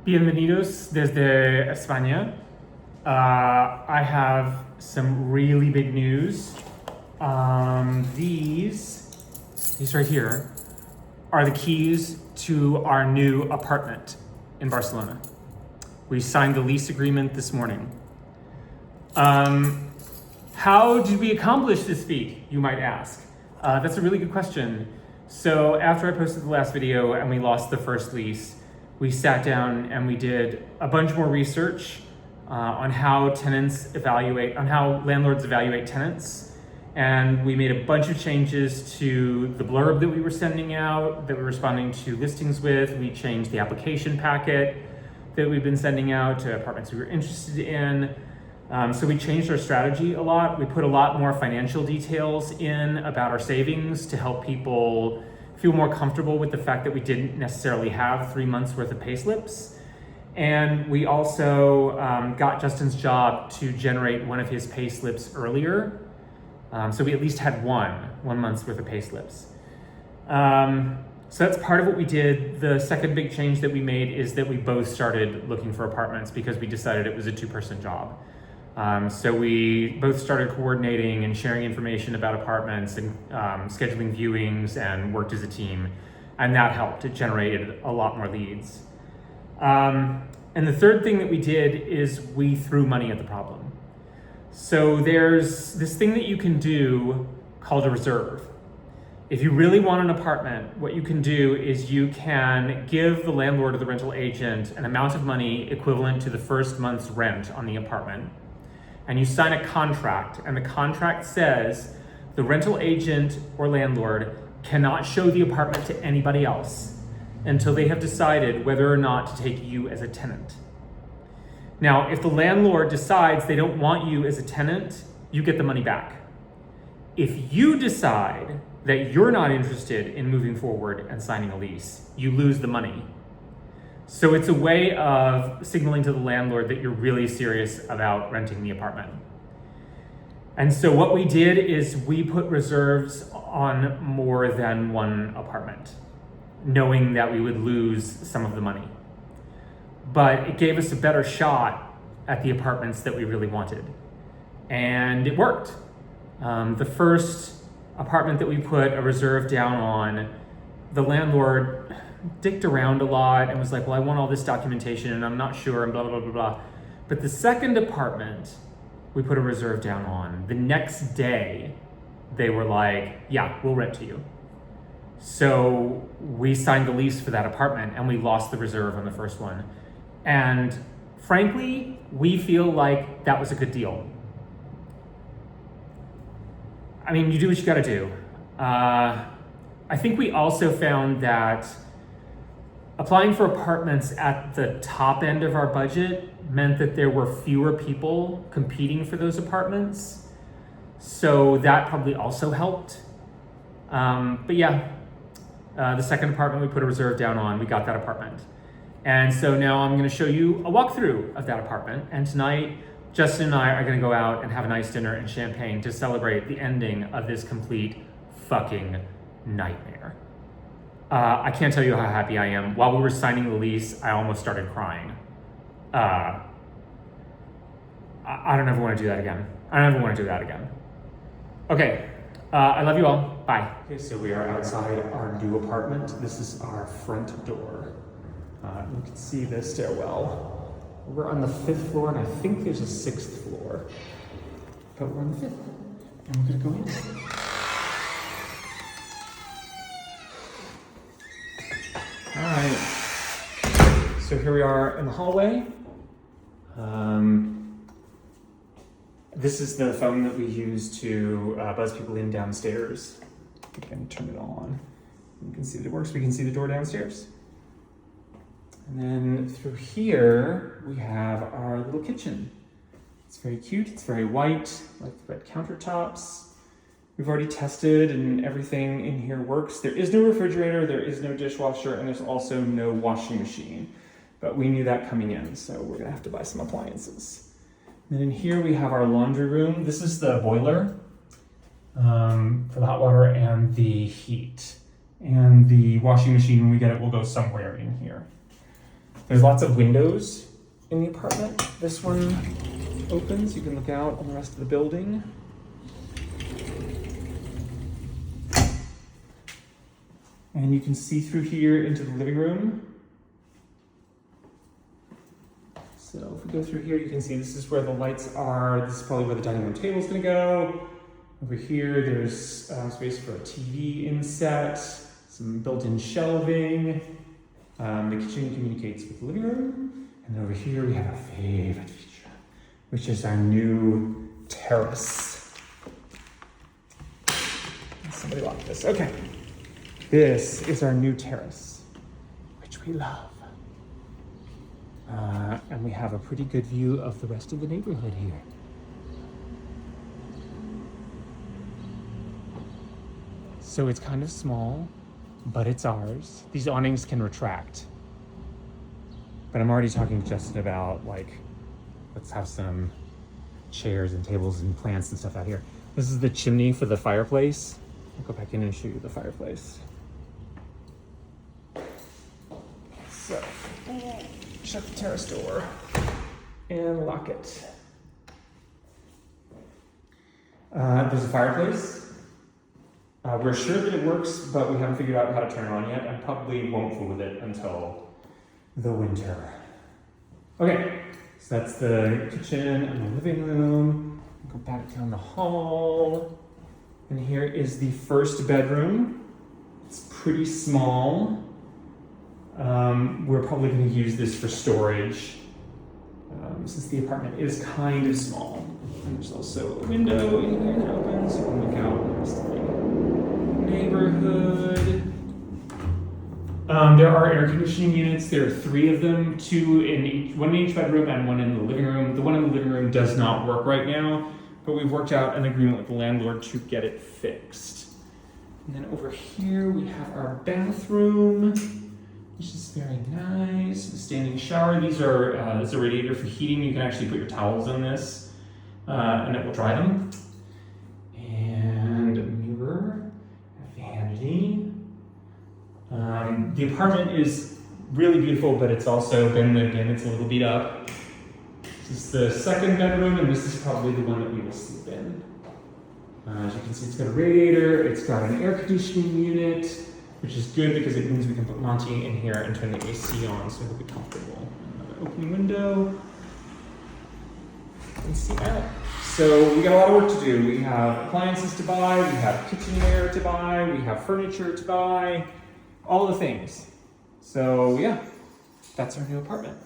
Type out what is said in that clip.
Bienvenidos desde España. I have some really big news. These right here are the keys to our new apartment in Barcelona. We signed the lease agreement this morning. How did we accomplish this feat, you might ask? That's a really good question. So after I posted the last video and we lost the first lease, we sat down and we did a bunch more research on how landlords evaluate tenants. And we made a bunch of changes to the blurb that we were sending out, that we were responding to listings with. We changed the application packet that we've been sending out to apartments we were interested in. So we changed our strategy a lot. We put a lot more financial details in about our savings to help people feel more comfortable with the fact that we didn't necessarily have 3 months worth of pay slips. And we also got Justin's job to generate one of his pay slips earlier. So we at least had one month's worth of pay slips. So that's part of what we did. The second big change that we made is that we both started looking for apartments because we decided it was a 2-person job. So we both started coordinating and sharing information about apartments and scheduling viewings and worked as a team. And that helped. It generated a lot more leads. And the third thing that we did is we threw money at the problem. So there's this thing that you can do called a reserve. If you really want an apartment, what you can do is you can give the landlord or the rental agent an amount of money equivalent to the first month's rent on the apartment. And you sign a contract, and the contract says the rental agent or landlord cannot show the apartment to anybody else until they have decided whether or not to take you as a tenant. Now, if the landlord decides they don't want you as a tenant, you get the money back. If you decide that you're not interested in moving forward and signing a lease, you lose the money. So it's a way of signaling to the landlord that you're really serious about renting the apartment. And so what we did is we put reserves on more than one apartment, knowing that we would lose some of the money. But it gave us a better shot at the apartments that we really wanted. And it worked. The first apartment that we put a reserve down on, the landlord dicked around a lot and was like, well, I want all this documentation and I'm not sure and blah, blah, blah, blah. But the second apartment we put a reserve down on, the next day, they were like, yeah, we'll rent to you. So we signed the lease for that apartment and we lost the reserve on the first one. And frankly, we feel like that was a good deal. I mean, you do what you gotta do. I think we also found that applying for apartments at the top end of our budget meant that there were fewer people competing for those apartments. So that probably also helped. But yeah, the second apartment we put a reserve down on, we got that apartment. And so now I'm gonna show you a walkthrough of that apartment. And tonight, Justin and I are gonna go out and have a nice dinner and champagne to celebrate the ending of this complete fucking nightmare. I can't tell you how happy I am. While we were signing the lease, I almost started crying. I don't ever want to do that again. Okay, I love you all. Bye. Okay, so we are outside our new apartment. This is our front door. You can see the stairwell. We're on the 5th floor, and I think there's a 6th floor. But we're on the 5th, and we're gonna go in. All right, so here we are in the hallway. This is the phone that we use to buzz people in downstairs. We can turn it on. You can see that it works. We can see the door downstairs. And then through here, we have our little kitchen. It's very cute, it's very white, like the red countertops. We've already tested and everything in here works. There is no refrigerator, there is no dishwasher, and there's also no washing machine. But we knew that coming in, so we're gonna have to buy some appliances. And then in here we have our laundry room. This is the boiler for the hot water and the heat. And the washing machine, when we get it, will go somewhere in here. There's lots of windows in the apartment. This one opens, you can look out on the rest of the building. And you can see through here into the living room. So if we go through here, you can see this is where the lights are. This is probably where the dining room table is gonna go. Over here, there's space for a TV inset, some built-in shelving. The kitchen communicates with the living room. And then over here, we have our favorite feature, which is our new terrace. Somebody lock this. Okay. This is our new terrace, which we love. And we have a pretty good view of the rest of the neighborhood here. So it's kind of small, but it's ours. These awnings can retract. But I'm already talking to Justin about, like, let's have some chairs and tables and plants and stuff out here. This is the chimney for the fireplace. I'll go back in and show you the fireplace. So, shut the terrace door and lock it. There's a fireplace. We're sure that it works, but we haven't figured out how to turn it on yet, and probably won't fool with it until the winter. Okay, so that's the kitchen and the living room. Go back down the hall. And here is the first bedroom. It's pretty small. We're probably going to use this for storage, since the apartment is kind of small. And there's also a window in here that opens, so you can look out on the rest of the neighborhood. There are air conditioning units. There are 3 of them, 2 in each, one in each bedroom and 1 in the living room. The one in the living room does not work right now, but we've worked out an agreement with the landlord to get it fixed. And then over here we have our bathroom, which is very nice. The standing shower. These are it's a radiator for heating. You can actually put your towels in this, and it will dry them. And a mirror, a vanity. The apartment is really beautiful, but it's also been, again, it's a little beat up. This is the second bedroom, and this is probably the one that we will sleep in. As you can see, it's got a radiator, it's got an air conditioning unit, which is good because it means we can put Monty in here and turn the AC on so he'll be comfortable. Another open window. And see out. So we got a lot of work to do. We have appliances to buy, we have kitchenware to buy, we have furniture to buy, all the things. So yeah, that's our new apartment.